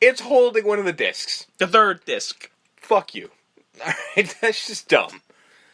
It's holding one of the discs. The third disc. Fuck you. Alright, that's just dumb.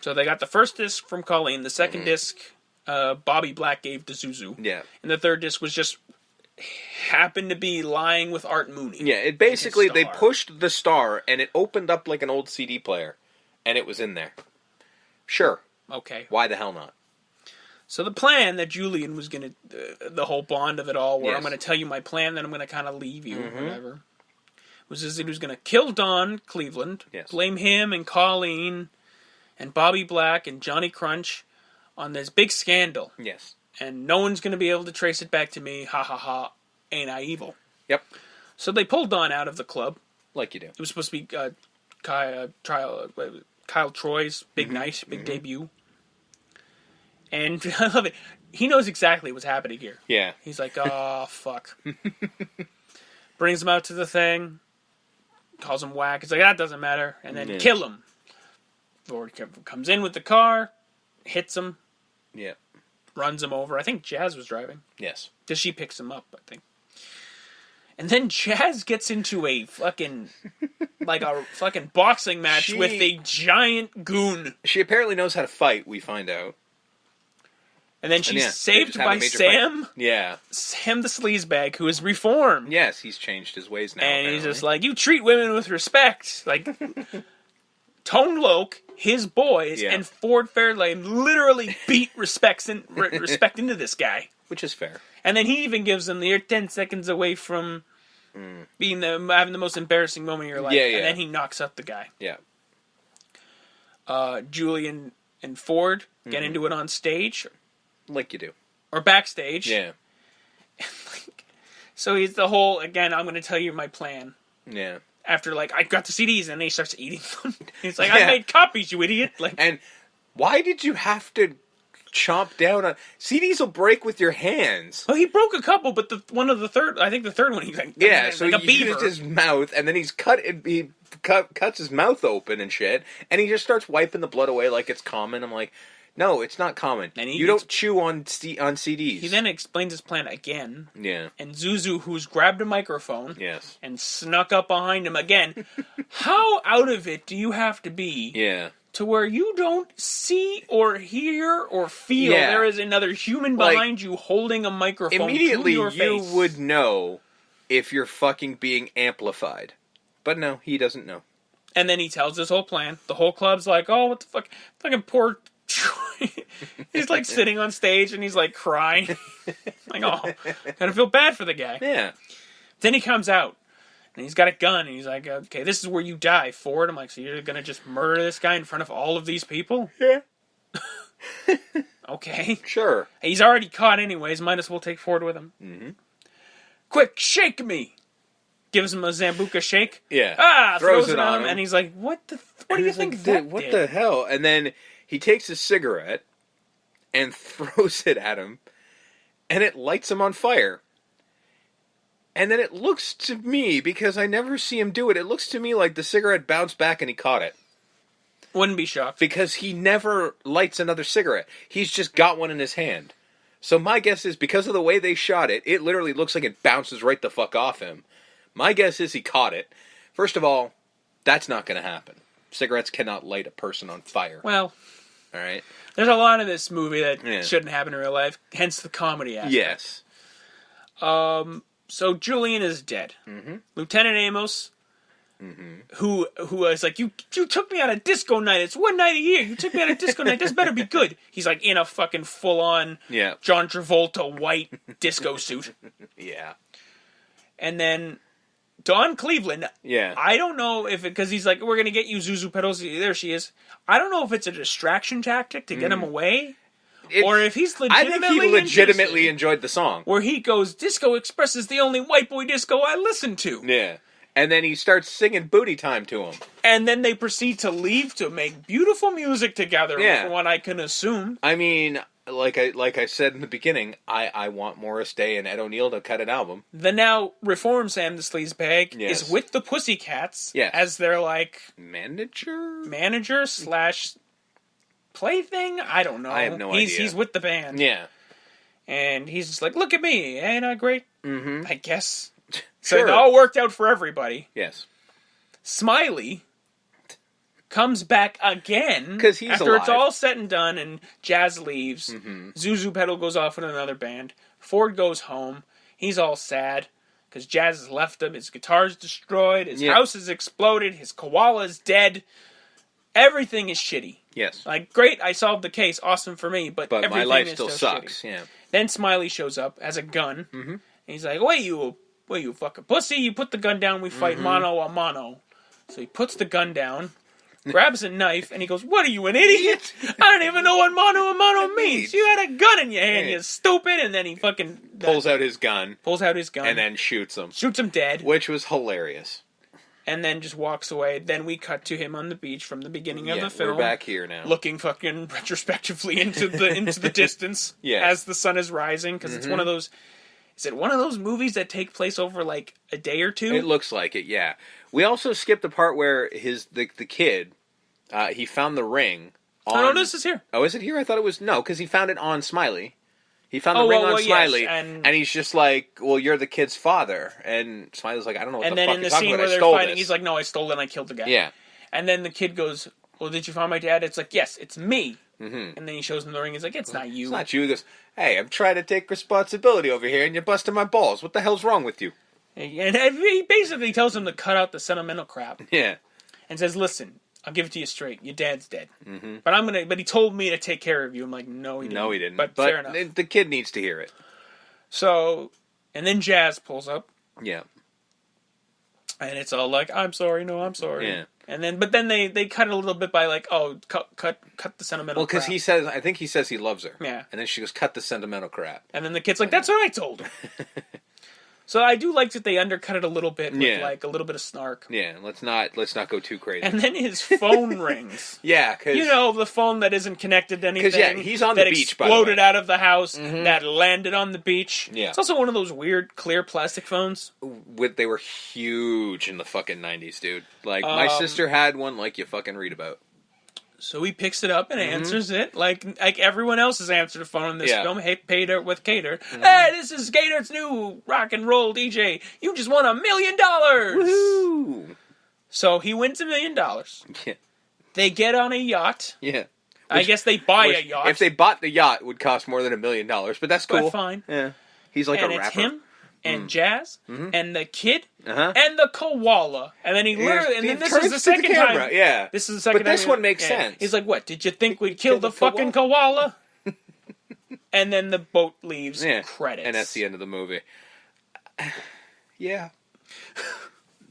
So they got the first disc from Colleen. The second disc, Bobby Black gave to Zuzu. Yeah. And the third disc was just happened to be lying with Art Mooney. Yeah, it basically, they pushed the star, and it opened up like an old CD player. And it was in there. Sure. Okay. Why the hell not? So the plan that Julian was going to, the whole bond of it all, where I'm going to tell you my plan, then I'm going to kind of leave you, or whatever, was he was going to kill Don Cleveland, blame him and Colleen and Bobby Black and Johnny Crunch on this big scandal. Yes. And no one's going to be able to trace it back to me. Ha ha ha. Ain't I evil? Yep. So they pulled Don out of the club. Like you do. It was supposed to be Kyle Troy's big night, big debut. And I love it. He knows exactly what's happening here. Yeah. He's like, oh, fuck. Brings him out to the thing. Calls him whack. He's like, that doesn't matter. And then kill him. Ford comes in with the car. Hits him. Yeah. Runs him over. I think Jazz was driving. Yes. Because she picks him up, I think. And then Jazz gets into a fucking boxing match with a giant goon. She apparently knows how to fight, we find out. And then she's saved by Sam. Fight. Yeah. Sam the sleazebag, who is reformed. Yes, he's changed his ways now. And apparently. he's just like, you treat women with respect. Like, Tone Loc, his boys, and Ford Fairlane literally beat respect into this guy. Which is fair. And then he even gives them, you're 10 seconds away from being having the most embarrassing moment of your life. Yeah, yeah. And then he knocks out the guy. Yeah. Julian and Ford get into it on stage. Like you do. Or backstage. Yeah. So he's the whole, again, I'm going to tell you my plan. Yeah. After, I got the CDs, and then he starts eating them. He's like, I made copies, you idiot. And why did you have to chomp down on... CDs will break with your hands. Well, he broke a couple, but the third one, he so he used his mouth, and then he cuts his mouth open and shit, and he just starts wiping the blood away like it's common. I'm like... No, it's not common. You don't chew on CDs. He then explains his plan again. Yeah. And Zuzu, who's grabbed a microphone. Yes. And snuck up behind him again. How out of it do you have to be? Yeah. To where you don't see or hear or feel there is another human behind you holding a microphone immediately to your face. You would know if you're fucking being amplified. But no, he doesn't know. And then he tells his whole plan. The whole club's like, oh, what the fuck? Fucking poor... He's sitting on stage and he's crying. Gotta feel bad for the guy. Yeah. Then he comes out and he's got a gun and he's like, okay, this is where you die, Ford. I'm like, so you're gonna just murder this guy in front of all of these people? Yeah. Okay. Sure. He's already caught anyways, might as well take Ford with him. Mm-hmm. Quick, shake me! Gives him a Zambuca shake. Yeah. Throws it on him. And he's like, what do you think that what did? the hell? And then he takes a cigarette and throws it at him, and it lights him on fire. And then it looks to me, because I never see him do it, it looks to me like the cigarette bounced back and he caught it. Wouldn't be shocked. Because he never lights another cigarette. He's just got one in his hand. So my guess is, because of the way they shot it, it literally looks like it bounces right the fuck off him. My guess is he caught it. First of all, that's not going to happen. Cigarettes cannot light a person on fire. Well... All right. There's a lot of this movie that shouldn't happen in real life, hence the comedy aspect. Yes. So Julian is dead. Mm-hmm. Lieutenant Amos, who was like, you took me on a disco night. It's one night a year. You took me on a disco night. This better be good. He's in a fucking full-on John Travolta white disco suit. Yeah. And then Don Cleveland, I don't know if because he's like, we're going to get you, Zuzu Pedosi. There she is. I don't know if it's a distraction tactic to get him away, or if he's legitimately I think he legitimately enjoyed the song. Where he goes, Disco Express is the only white boy disco I listen to. Yeah. And then he starts singing Booty Time to him. And then they proceed to leave to make beautiful music together, from what I can assume. I mean... Like I said in the beginning, I want Morris Day and Ed O'Neill to cut an album. The now reformed Sam the Sleazebag is with the Pussycats as their manager / plaything. I don't know. I have no idea. He's with the band. Yeah, and he's just like, look at me, ain't I great? Mm-hmm. I guess So it all worked out for everybody. Yes. Smiley comes back again because he's after alive. It's all said and done, and Jazz leaves. Zuzu Pedal goes off in another band. Ford goes home. He's all sad because Jazz has left him. His guitar's destroyed. His house is exploded. His koala's dead. Everything is shitty. Yes. Like, great, I solved the case. Awesome for me. But everything my life is still sucks. Shitty. Yeah. Then Smiley shows up, has a gun. And he's like, wait, you fucking pussy. You put the gun down. We fight mano a mano. So he puts the gun down, grabs a knife, and he goes, what are you, an idiot? I don't even know what mano a mano means. You had a gun in your hand, you stupid. And then he fucking... Pulls out his gun. And then shoots him. Shoots him dead. Which was hilarious. And then just walks away. Then we cut to him on the beach from the beginning of the film. We're back here now. Looking fucking retrospectively into the distance as the sun is rising. Because it's one of those... Is it one of those movies that take place over, like, a day or two? It looks like it, yeah. We also skipped the part where the kid, he found the ring on... Oh, no, this is here. Oh, is it here? I thought it was... No, because he found it on Smiley. He found the ring on Smiley, yes, and he's just like, well, you're the kid's father. And Smiley's like, I don't know what the fuck you're talking about. And then in the scene where they're fighting, he's like, no, I stole it and I killed the guy. Yeah. And then the kid goes, well, did you find my dad? It's like, yes, it's me. And then he shows him the ring. He's like, it's not you. It's not you. He goes, hey, I'm trying to take responsibility over here, and you're busting my balls. What the hell's wrong with you? And he basically tells him to cut out the sentimental crap. Yeah. And says, listen, I'll give it to you straight. Your dad's dead. But he told me to take care of you. I'm like, no, he didn't. No, he didn't. But fair enough. The kid needs to hear it. So, and then Jazz pulls up. Yeah. And it's all like, I'm sorry, no, I'm sorry. Yeah. And then, but then they cut it a little bit by like, oh, cut the sentimental. Well, because I think he says he loves her. Yeah. And then she goes, cut the sentimental crap. And then the kid's like, that's what I told her. So I do like that they undercut it a little bit with like a little bit of snark. Yeah, let's not go too crazy. And then his phone rings. Yeah, because the phone that isn't connected to anything. Because he's on the beach. That exploded out of the house. That landed on the beach. Yeah, it's also one of those weird clear plastic phones. They were huge in the fucking 90s, dude. Like my sister had one, like you fucking read about. So he picks it up and answers it like everyone else has answered a phone in this film. Hey, Pater with Cater. Hey, this is Gator's new rock and roll DJ. You just won $1 million. Woohoo! So he wins $1 million. Yeah. They get on a yacht. Yeah. I guess they buy a yacht. If they bought the yacht, it would cost more than $1 million. But that's cool. But fine. Yeah. He's like a rapper. It's him and Jazz and the kid and the koala. And then this is the second time. Yeah. This is the second time. But this one makes sense. He's like, what? Did you think we'd kill the fucking koala? And then the boat leaves. Credits. And that's the end of the movie. Yeah.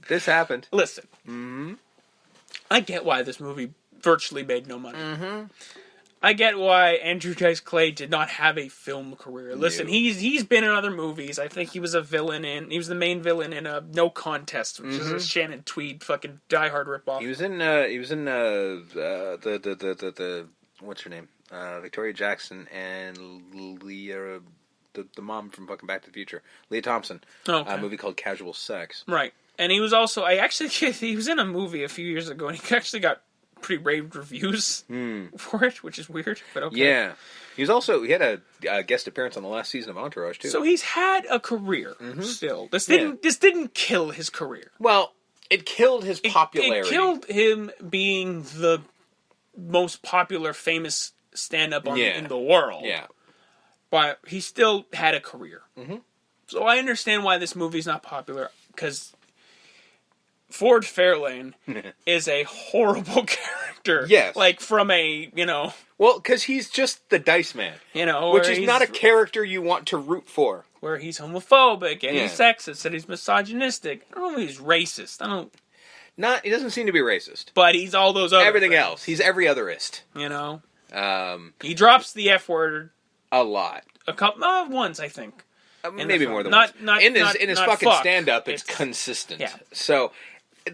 This happened. Listen. I get why this movie virtually made no money. I get why Andrew Dice Clay did not have a film career. Listen, he's been in other movies. I think he was he was the main villain in No Contest, which is a Shannon Tweed fucking Die Hard ripoff. He was in the what's her name? Victoria Jackson and Leah, the mom from fucking Back to the Future, Leah Thompson. A movie called Casual Sex. Right. And he was also he was in a movie a few years ago and he actually got pretty raved reviews for it, which is weird, but okay. Yeah. He had a guest appearance on the last season of Entourage too. So he's had a career still. This didn't kill his career. Well, it killed his popularity. It killed him being the most popular, famous stand-up in the world. Yeah. But he still had a career. So I understand why this movie's not popular, because Ford Fairlane is a horrible character. Yes. Like, from Well, because he's just the Dice Man. Which is not a character you want to root for. Where he's homophobic, and he's sexist, and he's misogynistic. I don't know if he's racist. He doesn't seem to be racist. But he's all those other Everything things. else. He's every otherist. He drops the F word. A lot. Once, I think. Maybe more than once. In his fucking stand-up, it's consistent. Yeah. So,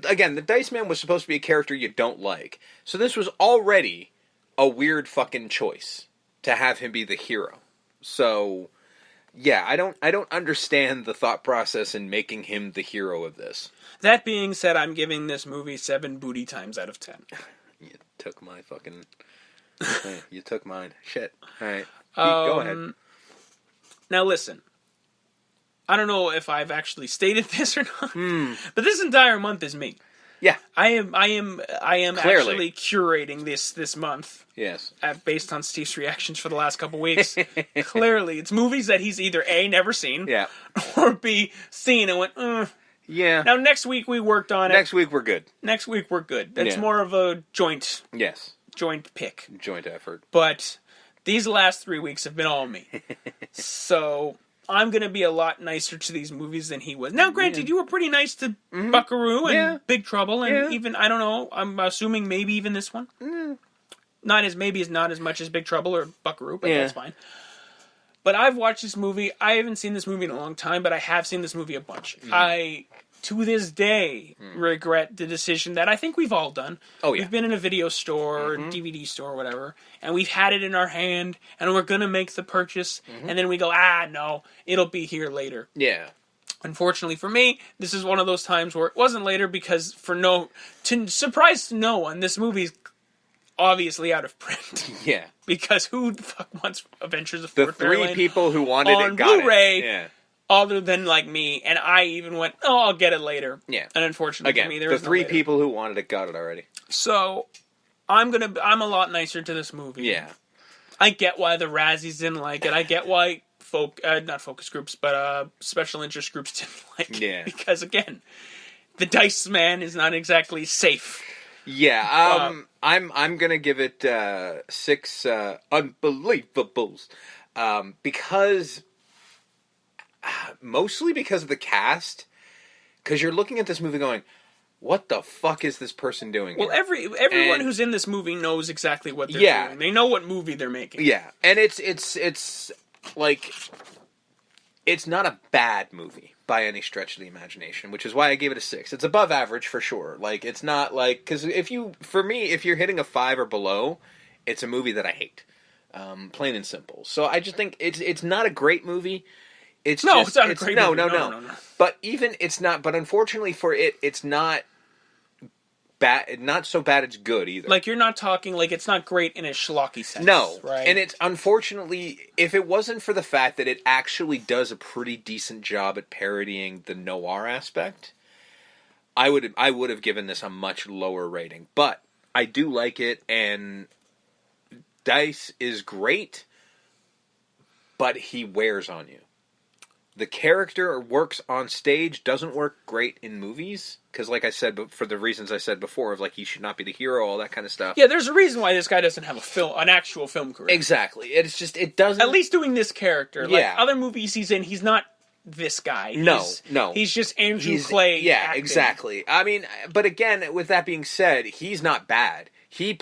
again, the Dice Man was supposed to be a character you don't like. So this was already a weird fucking choice to have him be the hero. So, yeah, I don't understand the thought process in making him the hero of this. That being said, I'm giving this movie 7 booty times out of 10. You took my fucking... You took mine. Shit. All right. Go ahead. Now listen. I don't know if I've actually stated this or not, but this entire month is me. Yeah, I am actually curating this month. Yes, based on Steve's reactions for the last couple weeks. Clearly, it's movies that he's either A, never seen, yeah, or B, seen and went, yeah. Now next week we worked on it. Next week we're good. It's more of a joint pick, joint effort. But these last 3 weeks have been all me. So I'm going to be a lot nicer to these movies than he was. Now, granted, you were pretty nice to Buckaroo and Big Trouble, and even, I don't know, I'm assuming maybe even this one. Not as much as Big Trouble or Buckaroo, but that's fine. But I've watched this movie. I haven't seen this movie in a long time, but I have seen this movie a bunch. I, to this day, regret the decision that I think we've all done. Oh, yeah. We've been in a video store or DVD store or whatever, and we've had it in our hand, and we're going to make the purchase, and then we go, no, it'll be here later. Yeah. Unfortunately for me, this is one of those times where it wasn't later because surprise to no one, this movie's obviously out of print. Yeah. Because who the fuck wants Adventures of Ford Fairlane? The 3 people who wanted on it got Blu-ray, it. Yeah. Other than like me, and I even went, I'll get it later. Yeah. And unfortunately for me, there was the 3 no later. people who wanted it got it already. So I'm a lot nicer to this movie. Yeah. I get why the Razzies didn't like it. I get why not focus groups, but special interest groups didn't like it. Because again, the Dice Man is not exactly safe. Yeah, I'm gonna give it 6 unbelievables, because mostly because of the cast. Because you're looking at this movie going, what the fuck is this person doing? Well, everyone who's in this movie knows exactly what they're doing. They know what movie they're making. Yeah, and it's like, it's not a bad movie by any stretch of the imagination, which is why I gave it a 6. It's above average for sure. Like, it's not like, because if you're hitting a 5 or below, it's a movie that I hate, plain and simple. So I just think it's not a great movie. It's not a great movie. No. But even it's not. But unfortunately for it, it's not bad. Not so bad. It's good either. Like, you're not talking like it's not great in a schlocky sense. No, right? And it's unfortunately, if it wasn't for the fact that it actually does a pretty decent job at parodying the noir aspect, I would have given this a much lower rating. But I do like it, and Dice is great, but he wears on you. The character works on stage, doesn't work great in movies, because like I said, for the reasons I said before, of like he should not be the hero, all that kind of stuff. Yeah, there's a reason why this guy doesn't have an actual film career. Exactly. It's just, it doesn't... At least doing this character. Like, other movies he's in, he's not this guy. No. He's just Andrew Clay. Yeah, acting. Exactly. I mean, but again, with that being said, he's not bad. He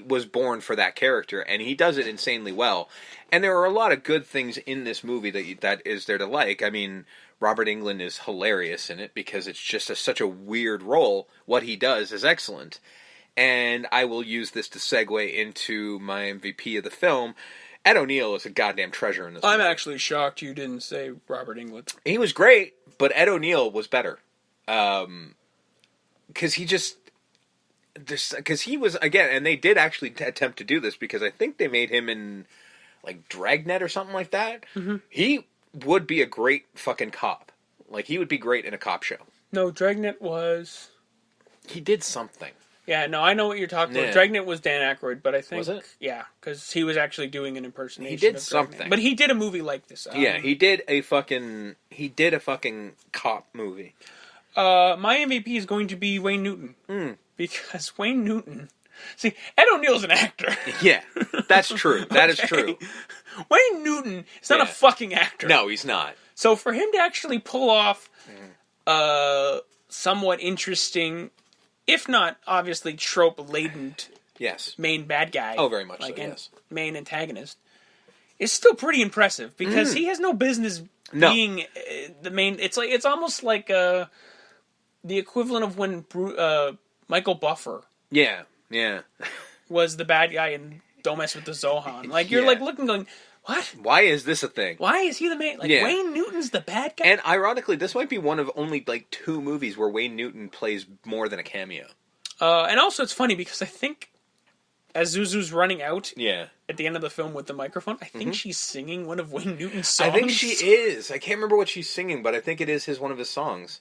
was born for that character, and he does it insanely well. And there are a lot of good things in this movie that is there to like. I mean, Robert Englund is hilarious in it because it's just such a weird role. What he does is excellent. And I will use this to segue into my MVP of the film. Ed O'Neill is a goddamn treasure in this movie. I'm actually shocked you didn't say Robert Englund. He was great, but Ed O'Neill was better. Because he was, again, and they did actually attempt to do this because I think they made him in... like Dragnet or something like that. Mm-hmm. He would be a great fucking cop. Like, he would be great in a cop show. No, Dragnet was... He did something. Yeah, no, I know what you're talking about. Dragnet was Dan Aykroyd, but I think... Was it? Yeah, because he was actually doing an impersonation. He did of something. Dragnet. But he did a movie like this. Yeah, he did a fucking cop movie. My MVP is going to be Wayne Newton. Because Wayne Newton... See, Ed O'Neill's an actor. Yeah, that's true. That is true. Wayne Newton is not a fucking actor. No, he's not. So for him to actually pull off somewhat interesting, if not obviously trope-laden main bad guy. Oh, very much so, yes. Main antagonist, is still pretty impressive because he has no business being the main... It's almost like the equivalent of when Michael Buffer... Yeah. was the bad guy in Don't Mess with the Zohan. Like, you're like looking going, what? Why is this a thing? Why is he the main... Like, Wayne Newton's the bad guy? And ironically, this might be one of only, like, 2 movies where Wayne Newton plays more than a cameo. And also, it's funny because I think as Zuzu's running out Yeah. at the end of the film with the microphone, I think she's singing one of Wayne Newton's songs. I think she is. I can't remember what she's singing, but I think it is one of his songs.